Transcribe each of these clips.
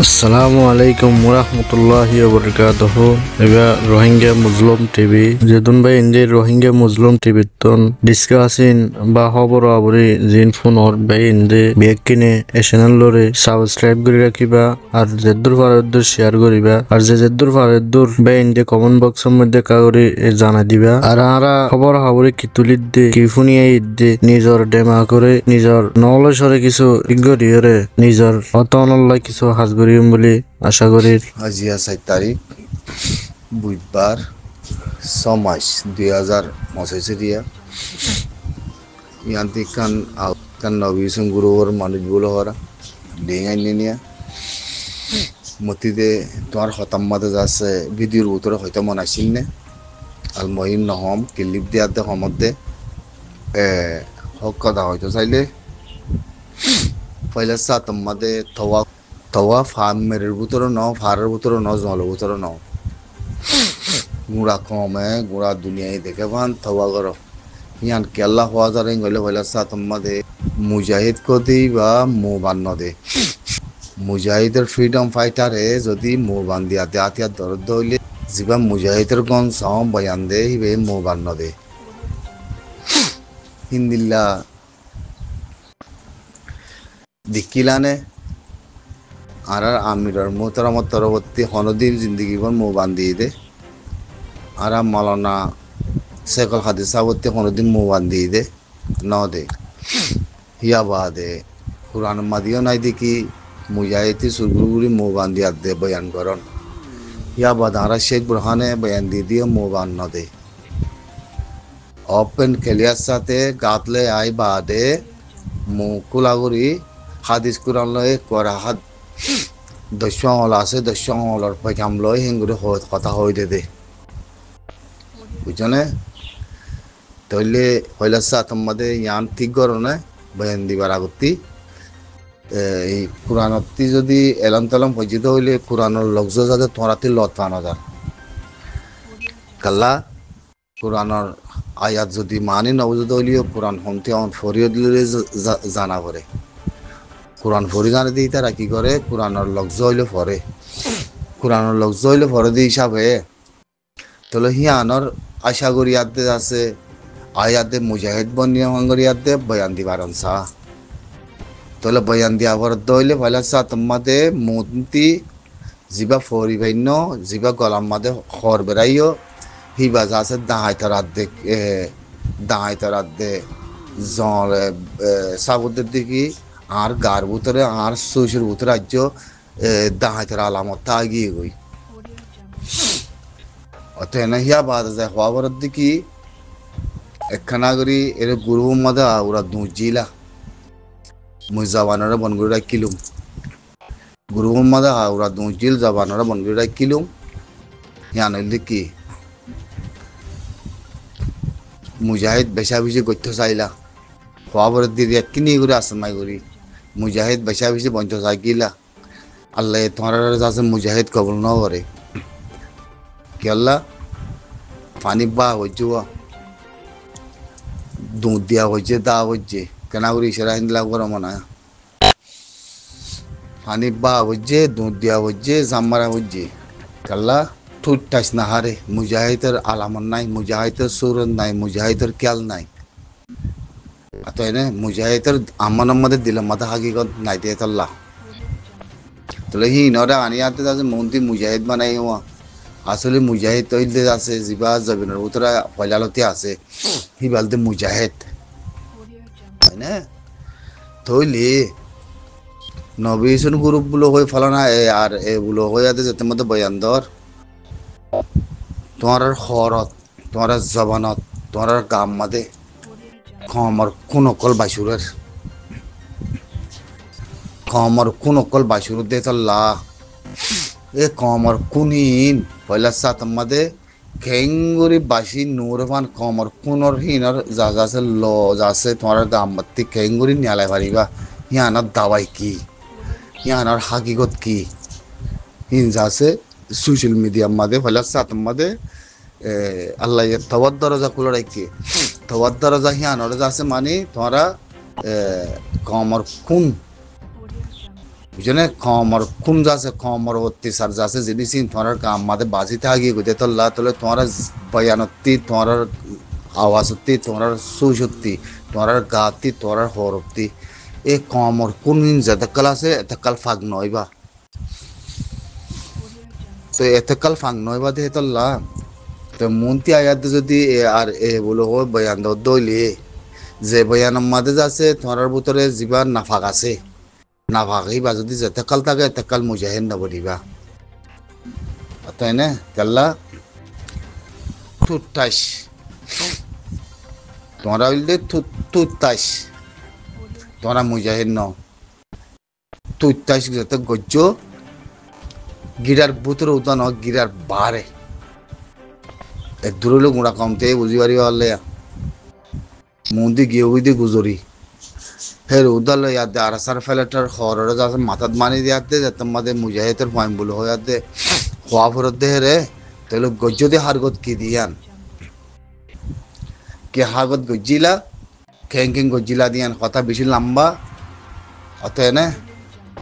আসসালামু আলাইকুম ওরহমতুল্লাহি ওবরকাতুহু। এবার রোহিঙ্গা মুসলিম টিভি যেদুন ভাই ইন্দির রোহিঙ্গা মুসলিম টিভি তন ডিসকাসিন বা খবর আবরি জিন ফোন অর ভাই ইন্দে বেগ কিনে এ চ্যানেল লরে সাবস্ক্রাইব করে রাখিবা আর যেদুর ফারদুর শেয়ার করিবা আর যেদুর ফারদুর ভাই ইন্দে কমেন্ট বক্সের মধ্যে কাগরি জানাই দিবা আর আরা খবর আবরি কি তুলিদ দে কি ফুনিয়ে ইদ্দে নিজর ডেমা করে নিজর নলেজরে কিছু ইগরিয়রে নিজর অতনল্লাই কিছু হাজগরিম বলে আশা করি। আজিয়া 4 তারিখ বুধবার 6 মার্চ 2025 দিয়া ইয়ান্তি কান নবীসং গুরুর মানুষগুলো হরা ডেঙ্গাই নিয়া মতিতে তোমার হতাম্মাতে যাচ্ছে ভিডিওর ভিতরে হয়তো মনে আসিল নে আর মহিম নহম ক্লিপ দিয়াতে সমতে হক কথা হয়তো চাইলে পয়লা সাতম্মাতে তওয়া ফার্ম মেরের ভিতরে ন ফারের ভিতরে ন জলের ভিতরে ন গুড়া কমে গুড়া দুনিয়ায় দেখে পান তওয়া কর ইয়ান কেল্লা হওয়া যারে গেলে পয়লা সাতম্মাতে মুজাহিদ কদি বা মোবান নদে মুজাহিদের ফ্রিডম ফাইটারে যদি মোবান দিয়াতে আতিয়া দরদ হইলে যিবা মুজাহিদের গন চাও বয়ান দে হিবে মোবান নদে হিন্দিল্লা দিকিলানে আর আমিরর মোহতারামত পরবর্তী হনদির জিন্দগিবন মো বান্ধি দে আর মালানা শেখল হাদিস সাবত্তি হনদিন মো বান্ধি দে ন দে হিয়া বাদে কুরআন মাদিও নাই দেখি মুজাহিদি সুরগুরি মো বান্ধি দে বয়ান করন হিয়া বাদ আর শেখ বুরহানে বয়ান দিয়ে মো বান ন দে ওপেন খেলিয়ার সাথে গাতলে আই বাদে মুকুলাগুরি হাদিস কুরআন লয় করা হাদ দশল আছে দশলর পয়গাম লয় হিঙ্গুরে কথা হই দে বুঝনে তইলে হইলা সাতম্মাদে ইয়ান ঠিক করনে বয়ান দিবার আগতি এই কুরআনতি যদি এলম তলম পজিত হইলে কুরআনের লফজ যাতে তোরাতি লত পানো যার কাল্লা কুরআনের আয়াত যদি মানি নবজত হইলিও কুরআন হমতে অন ফরিয়দ দিলে জানা করে কোরআন ফরিগানে দিই তারা কি করে কোরআনের লফজ হইলে পরে কোরআনের লফজ হইলে পরে দিয়ে হিসাবে তাহলে হিয়ানোর আশা করি ইয়াতে আছে আয়াতে মুজাহিদ বনিয়া হঙ্গরিয়াতে বয়ান দিবার অনসা তাহলে বয়ান দিয়া ভরত হইলে পয়লা সাতম্মাতে মন্তি জিবা ফরিবাইন্য জিবা গলাম মাদে খর বেড়াইও হিবা যাচ্ছে দাহাই তরাত দে জ্বর সাবুদের দিকে আর গার ভিতরে আর শৈশের ভিতরে রাজ্য দাহাইতের আলামত আগিয়ে গই অত এনে হিয়া বাদ যায় হওয়ার দিকে একখানা করি এর গুরু মাদা ওরা দুজিলা মুই জবানরা বনগুড়ি রাখিলুম গুরু মাদা ওরা দুজিল জবানরা বনগুড়ি রাখিলুম হিয়া নইলে কি মুজাহিদ বেশা বেশি করতে চাইলা হওয়ার দিকে কিনি করে আসমাই করি মুজাহিদ বেশা বেশি বঞ্চ থাকিলা আল্লাহ তোমার যাচ্ছে মুজাহিদ কবল ন করে কি আল্লাহ পানি বা হচ্ছে দুধ দিয়া হচ্ছে দা হচ্ছে কেনা করি সেরা হিন্দলা করে মনে হয় পানি বা হচ্ছে দুধ দিয়া হচ্ছে জামারা হচ্ছে কাল্লা ঠুট টাইস না হারে মুজাহিদের আলামত নাই মুজাহিদের সুরত নাই মুজাহিদের খেয়াল নাই তাই না মুজাহিদের আমার মধ্যে দিলাম মাথা হাকিগত নাই দিয়ে তাল্লা তাহলে হি নরা আনিয়াতে আছে মন্ত্রী মুজাহিদ বানাই আসলে মুজাহিদ তৈলে আছে জিবা জবিনের উতরা পয়লালতে আছে হি বলতে মুজাহিদ তাই না তৈলে নবীন গ্রুপ গুলো হয়ে ফলানা আর এগুলো হয়ে আছে যেতে মধ্যে বয়ান দর তোমার খরত তোমার জবানত তোমার গাম মাদে খমর কোন অকল বাইশুর দে তাল্লা এ কমর কুনিন পয়লা সাতম্মাদে খেঙ্গুরি বাসি নুরফান কমর কুনর হিনর যা যাচ্ছে ল যাচ্ছে তোমার গামবাতি খেঙ্গুরি নিয়ালাই পারিবা হিয়ানার দাওয়াই কি হিয়ানার হাকিগত কি হিন যাচ্ছে সোশ্যাল মিডিয়ার মাদে পয়লা সাতম্মাদে আল্লাহ তওয়ার দরজা খুলে রাখি তওয়ার দরজা হিয়ানোর যাচ্ছে মানে তোমরা কমর কোন বুঝনে খমর খুন যাচ্ছে খমর অত্যাচার যাচ্ছে জিনিস তোমার কাম মাঝে বাজিতে আগিয়ে গেছে তোল্লা তোলে তোমার বয়ানত্তি তোমার আওয়াজত্তি তোমার সুসত্তি তোমার গাতি তোমার হরপ্তি এ খমর কোন যেতকাল আছে এতকাল ফাগ নয়বা তো এতকাল ফাগ নয়বা দিয়ে তোল্লা তো মন্ত্রী আয়াত যদি আর এ বলো বয়ান দইলে যে বয়ানের মাঝে যাচ্ছে তোমার ভিতরে জীবন নাফাক আছে নাফাকিবা যদি যেতকাল থাকে এতকাল মুজাহিদ নবরিবা তাই না কাল্লা টুটাইশ তোমরা বললে টুটাইশ তোমরা মুজাহিদ ন টুটাইশ যেতে গজ্জ গিরার ভিতরে উতান গিরার বারে এ দূরে গুড়া কমতে বুঝি পারি হলে মন্দি গিয়ে উইদি গুজরি ফের উদাল ইয়াতে আরাসার ফেলেটার খরর যাতে মাথাত মানি দিয়াতে যাতে মাঝে মুজাহিদের পয়েন্ট বলে হয়াতে হওয়া ফেরত দেহে রে তাহলে গজ্জতে হারগত কি দিয়ান কে হারগত গজ্জিলা খেং গজ্জিলা দিয়ান কথা বেশি লম্বা অতএ না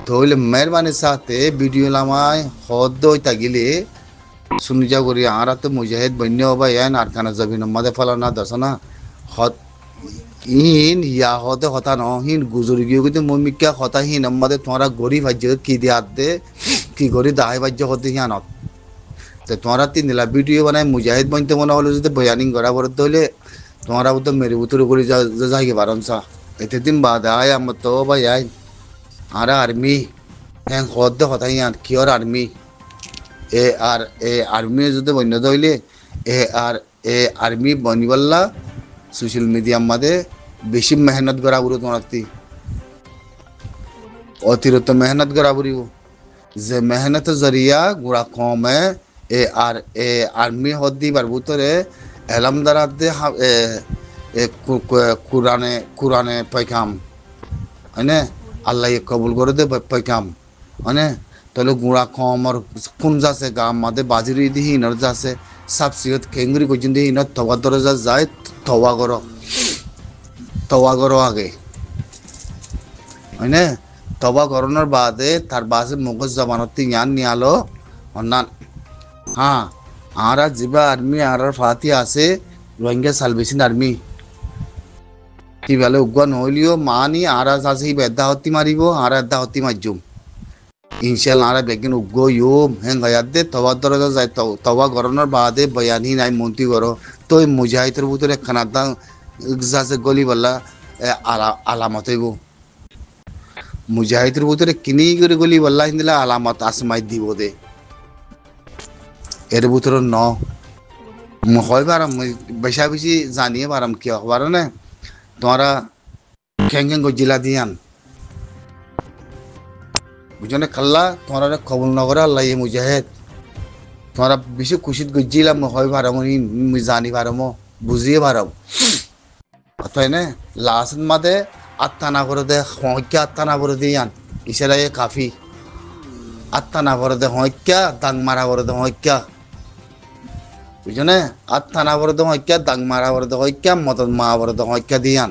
তাহলে মেহরবানির সাথে ভিডিও লামায় হদ তাগিলে শুনি যা করি আর তো মুজাহিদ বন্য হবা ইয়ান আর খানা যাবি মাঝে ফলানা দশনা হদ ইন ইয়া হতে হতা ন হিন গুজরি গিয়ে কিন্তু মমিকা হতা হিন আমাদের তোমরা গরিব ভাজ্য কি দিয়ে দে কি করি দায় ভাজ্য হতে হিয়ানত তো তোমরা তিন দিলা ভিডিও বানায় মুজাহিদ বনতে মনে হলো যদি বয়ানিং করা বলতে হলে তোমরা তো মেরে উত্তর করে যাইকে পারন সা এতে দিন বাদ আয় আমার তো ভাই আয় আর আর্মি হ্যাঁ হদ হতা হিয়ান কিয়র আর্মি এ আর্মি যদি বন্য দইলে এ আর্মি বনিবল্লা সোশ্যাল মিডিয়ার মাঝে বেশি মেহনত করা বুড়ো তোমার অতিরিক্ত মেহনত করা বুড়িব যে মেহনতের জরিয়া গুড়া কমে এ আর্মি হদ দিবার ভিতরে এলাম দ্বারা দে কোরআনে পয়কাম হয়নে আল্লাহ কবুল করে দে পয়কাম হয়নে তাহলে গুড়া কমর কোন যাচ্ছে গাম মাঝে বাজিরি দি হিনর যাচ্ছে সাবসিগত খেঙ্গুরি পর্যন্ত হিনর তবা দরজা যায় তবা করো আগে হয়নে তবা করানোর বাদে তার বাসে মগজ জবানত জ্ঞান নিয়ালো অন্যান হ্যাঁ আর যিবা আর্মি আর ফাতি আছে রোহিঙ্গা সালভেশন আর্মি কি বলে উগ্র নহলিও মানি আর আছে বেদা হতি মারিব আর এদা হতি মারজুম ইনশাল্লাহ আর বেগিন উগ্র ইউম হেং গায়াত দে তবা দরজা যায় তবা করানোর বাদে বয়ানি নাই মন্ত্রী করো তো মুজাহিদের ভিতরে খানাদা যাচ্ছে গলি বললা আলামত হইব মুজাহিদের ভিতরে কিনি করে গলি বললা হিন্দিলা আলামত আসমাই দিব দে এর ভিতরে ন হয় পারাম বেশা বেশি জানিয়ে পারাম কি হবার না তোমরা খেং গজিলা দিয়ান বুঝনে খাল্লা তোমরা কবুল নগরে আল্লাহ মুজাহিদ তোমরা বেশি খুশিত গজিলাম হয় পারাম জানি পারাম বুঝিয়ে পারাম অতএব না লাস্ট মাদে আত্মা না করে দে হইকা আত্মা না করে দিয়ান ইসরায়ে কাফি আত্মা না করে দে হইকা দাং মারা করে দে হইকা বুঝনে আত্মা না করে দে হইকা দাং মারা করে দে হইকা মত মা করে দে হইকা দিয়ান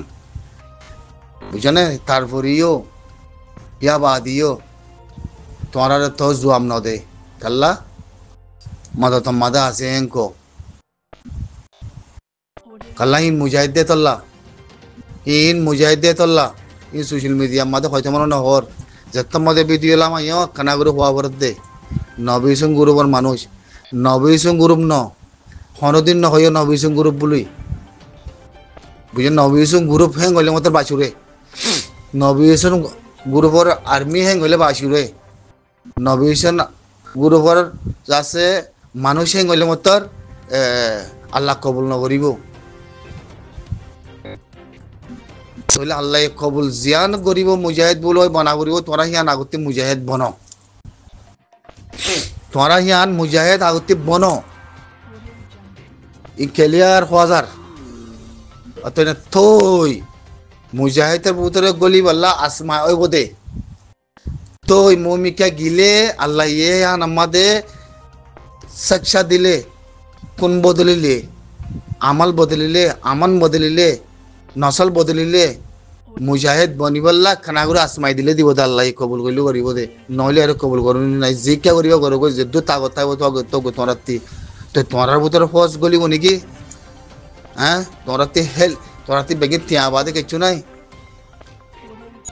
বুঝনে তারপরেও ইয়া বাদিও তোমরা তো জুয়াম ন দে কাল্লা মদত মাদা আছে এঙ্কো কাল্লা ইন মুজাহিদ দে তোল্লা ইন মুজাহিদ দে তোল্লা ইন সোশ্যাল মিডিয়ার মাঝে হয়তো মনে না হর যেত মধ্যে ভিডিও লাম আইও খানা গ্রুপ হওয়া বরত দে নবীসং গ্রুপের মানুষ নবীসং গ্রুপ ন হনদিন ন হইও নবীসং গ্রুপ বলি বুঝে নবীসং গ্রুপ হ্যাং হইলে মতো বাসুরে নবীসং গ্রুপের আর্মি হ্যাং হইলে বাসুরে নবীসং গ্রুপের যাচ্ছে মানুষ হ্যাং হইলে মতো আল্লাহ কবুল নকরিব তাহলে আল্লাহ কবুল জিয়ান করিব মুজাহিদ বলে বনা করিব তোরা হিয়ান আগতে মুজাহিদ বন তোরা হিয়ান মুজাহিদ আগতে বন ই ক্লিয়ার হাজার অতএব থই মুজাহিদের ভিতরে গলি বললা আসমা ওই বোদে তোই মমিকা গিলে আল্লাহ ইয়ে হান আমাদের শিক্ষা দিলে কোন বদলিলে আমাল বদলিলে আমান বদলিলে নসল বদলিলে মুজাহিদ বনিবল্লা খানা করে আসমাই দিলে দিব দে আল্লাহ কবুল করলে করিব দে নহলে আর কবুল করুন নাই যে কে করিব করো যে দু তাগত তাইব তো তোরাতি তো তোরার ভিতরে ফস গলিব নাকি হ্যাঁ তোরাতি বেগে তিয়া বাদে কিছু নাই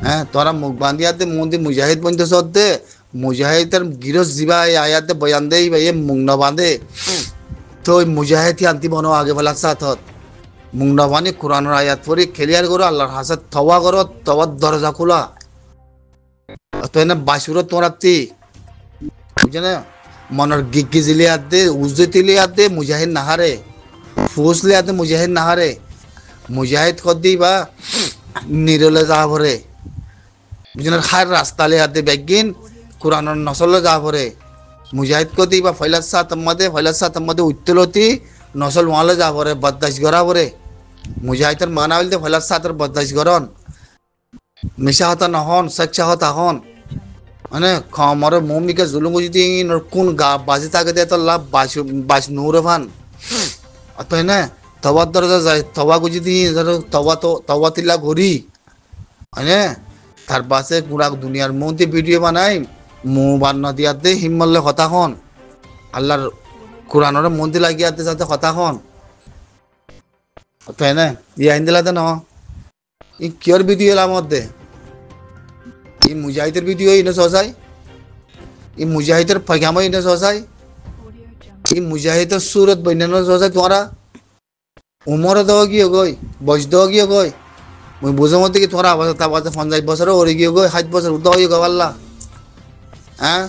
হ্যাঁ তোরা মুখ বান্ধিয়াতে মন্দি মুজাহিদ বন্ধু সদ্দে মুজাহিদের গিরস জিবা আয়াতে বয়ান দেই ভাই মুখ ন বাঁধে তো ওই মুজাহিদ আনতি বনো আগে ফেলাক সাথত মুখ ন বাঁধে কোরআনের আয়াত পড়ি খেলিয়ার করো আল্লাহর হাসাত তওয়া করো তওয়ার দরজা খোলা তো এনে বাসুরত তোরাতি বুঝছে না মনের গিজিলি আদে উজ্জতিলি আদে মুজাহিদ নাহারে ফুসলে আদে মুজাহিদ নাহারে মুজাহিদ কদ্দি বা নিরলে যা ভরে বুঝছেন খার রাস্তালে আদে বেগিন কোরআনের নসলে যা ভরে মুজাহিদ কদ্দি বা ফৈলাসা তম্মদে উত্তলতি নসল ওয়ালে যা ভরে বদদাস গরা ভরে মুজাহিদের মানা হইলে ফৈলাসা তোর বদদাস গরন মিশা হতা নহন সচ্চা হতা হন মানে খমর মমিকে জুলুম যদি কোন গা বাজি থাকে দে তো লাভ বাস নূরে ফান অতএব না তওয়ার দরজা যায় তওয়া যদি তওয়া তিল্লা ঘুরি মানে তার পাশে পুরা দুনিয়ার মধ্যে ভিডিও বানাই মু বান্না দিয়াতে হিম্মলে কথা হন আল্লাহর কোরআনের মধ্যে লাগিয়াতে যাতে কথা হন অতএব না ইয়া হিন্দিলাতে ন ই কিয়র ভিডিও এলার মধ্যে ই মুজাহিদের ভিডিও ইনে সজাই ই মুজাহিদের পয়গামা ইনে সজাই ই মুজাহিদের সুরত বইনানো সজাই তোরা উমর দেওয়া গিয়ে গই বয়স দেওয়া গিয়ে গই মুই বুঝো মধ্যে কি তোরা আবার তা বাজে 50 বছর ওরে গিয়ে গই 60 বছর উদা হয়ে গো আল্লাহ হ্যাঁ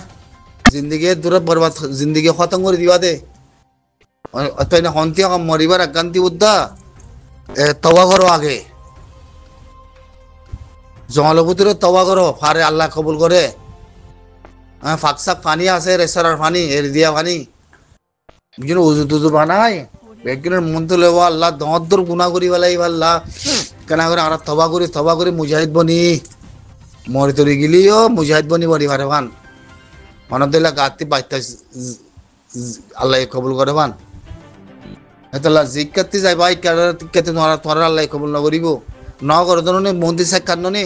জিন্দেগি দূর বরবাদ জিন্দেগি খতম করে দিবা দে অতএব না হন্তিয়া মরিবার আকান্তি উদ্দা তওয়া করো আগে জঙ্গলপুতুরে তওয়া করো ফারে আল্লাহ কবুল করে হ্যাঁ ফাকসাক পানি আছে রেসারার পানি এর দিয়া পানি বুঝুন উজু টুজু বানাই একজনের মন তো লেবো আল্লাহ দর গুণা করি বেলাই আল্লাহ কেন করে আমরা তবা করি মুজাহিদ বনি মরি তরি গিলিও মুজাহিদ বনি বনি পারে ভান মনে দিলা গাতি বাইতে আল্লাহ কবুল করে ভান এতলা জিজ্ঞাতি যাই ভাই কেতে তোমার আল্লাহ কবুল ন করিব ন করে তো মন্দির সাক্ষাৎ নে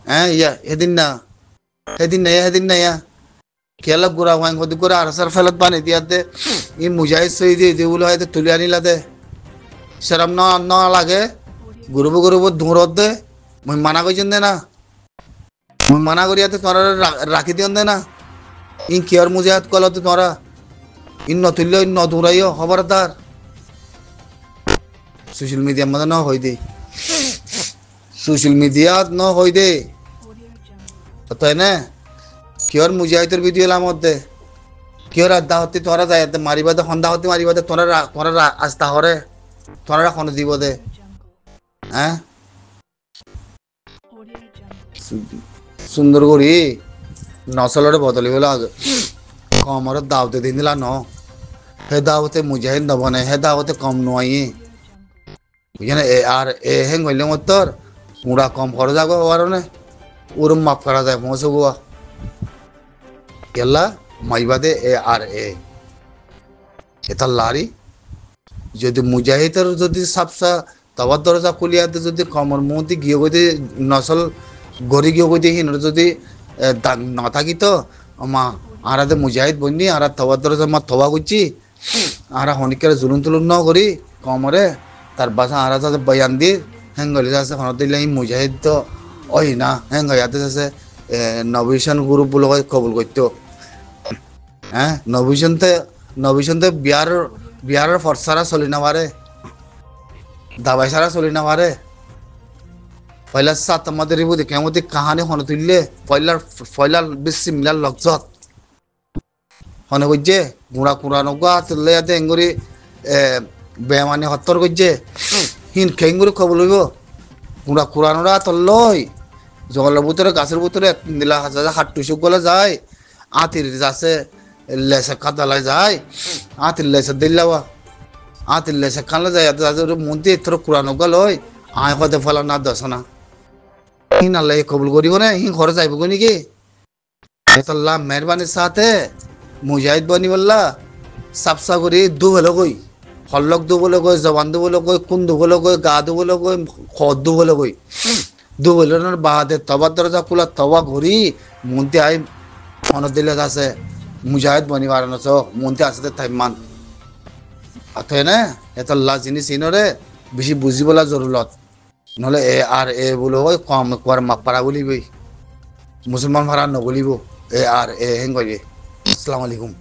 হ্যাঁ ইয়া সেদিন না ইয়া খেলা গুড়া ভাঙ হতে করে আরসার ফেলত বানি দিয়াতে ই মুজাহিদ সহি দিয়ে বলে হয়তো তুলে আনিলা দে সেরম ন লাগে গুরুব দূরত দে মুই মানা করছেন দে না মুই মানা করিয়াতে তোরা রাখি দিয়ন দে না ই কিয়র মুজাহিদ কলতে তোরা ইন নতুল্য ইন নদুরাইও খবরদার সোশ্যাল মিডিয়ার মধ্যে ন হই দে সোশ্যাল মিডিয়াত ন হই দে তাই না কিয়র মুজাহিদের ভিডিও এলার মধ্যে কিয়র আড্ডা হতে তোরা যায় মারিবাদে সন্ধ্যা হতে মারিবাদে তোরা আস্থা হরে তোরা খন দিব দে হ্যাঁ সুন্দর করি নসলরে বদলি হলো কমর দাওতে দিন দিলা ন হে দাওতে মুজাহিদ নবনে হে দাওতে কম নয় বুঝলেন আর এ হেং হইলে মতর পুরা কম খরচ যাবো কারণে ওরম মাফ করা যায় পৌঁছে গোয়া কেলা মাইবাদে এটা লারি যদি মুজাহিদের যদি সাপসা তবার দরজা খুলিয়াতে যদি কমর মধ্যে গিয়ে গই নসল গড়ি গিয়ে গই হিন যদি না থাকি তো মা আরাতে মুজাহিদ বন্যি আর তবার দরজা মা থবা করছি আর হনিকের জুলুন তুলুন ন করি কমরে তার বাসা আরা যাতে বয়ান দিয়ে হ্যাঙ্গলি যাচ্ছে হনতে মুজাহিদ তো ওই না হ্যাঙ্গ ইয়াতে যাচ্ছে নবিশন গ্রুপ বলে কবুল করতো হ্যাঁ নবিশনতে বিয়ারের ফরসারা চলি না পারে দাবাই সারা চলি না পারে পয়লা সাত আমাদের বুঝি কেমন কাহানি হনে তুললে পয়লার বেশি মিলার লজ্জত হনে করছে গুড়া কুড়া নৌকা তুললে ইয়াতে এঙ্গুরি বেমানি হত্তর করছে হিন খেঙ্গুরি খবর লইব গুড়া কুড়ানোরা তল্লই জঙ্গলের ভিতরে গাছের ভিতরে দিলা হাট টুসুক গলে যায় আতির যাচ্ছে লেসে কাদালায় যায় আতির লেসে দিল্লাওয়া আতির লেসে খানলে যায় মন্দির তোর কুড়ানো গেল আয় হতে ফেলা না দশ না হিন আল্লাহ কবুল করিব না হিন ঘরে যাইব নাকি আল্লাহ মেহরবানির সাথে মুজাহিদ বনি বললা সাফসা করি দু হলো গই হল্লক দুবলৈ কয়, জবান দুবলৈ কয়, কোন দুবলৈ কয়, গা দুবলৈ কয়, খদ দুবলৈ কয়। দুবলের বাদে তবা দরজা খোলা তবা ঘুরি মন্তে আই মনত দিলে আছে মুজাহিদ বনি বারানো চ মন্তে আছে থাইমান আতে না এত লা জিনিস ইনরে বেশি বুঝিবলা জরুরত নহলে এ আর এ বলে কয় কম কোয়ার মাপারা বলিবই মুসলমান ভাড়া নবলিব এ আর এ হেং কইবে। আসসালামু আলাইকুম।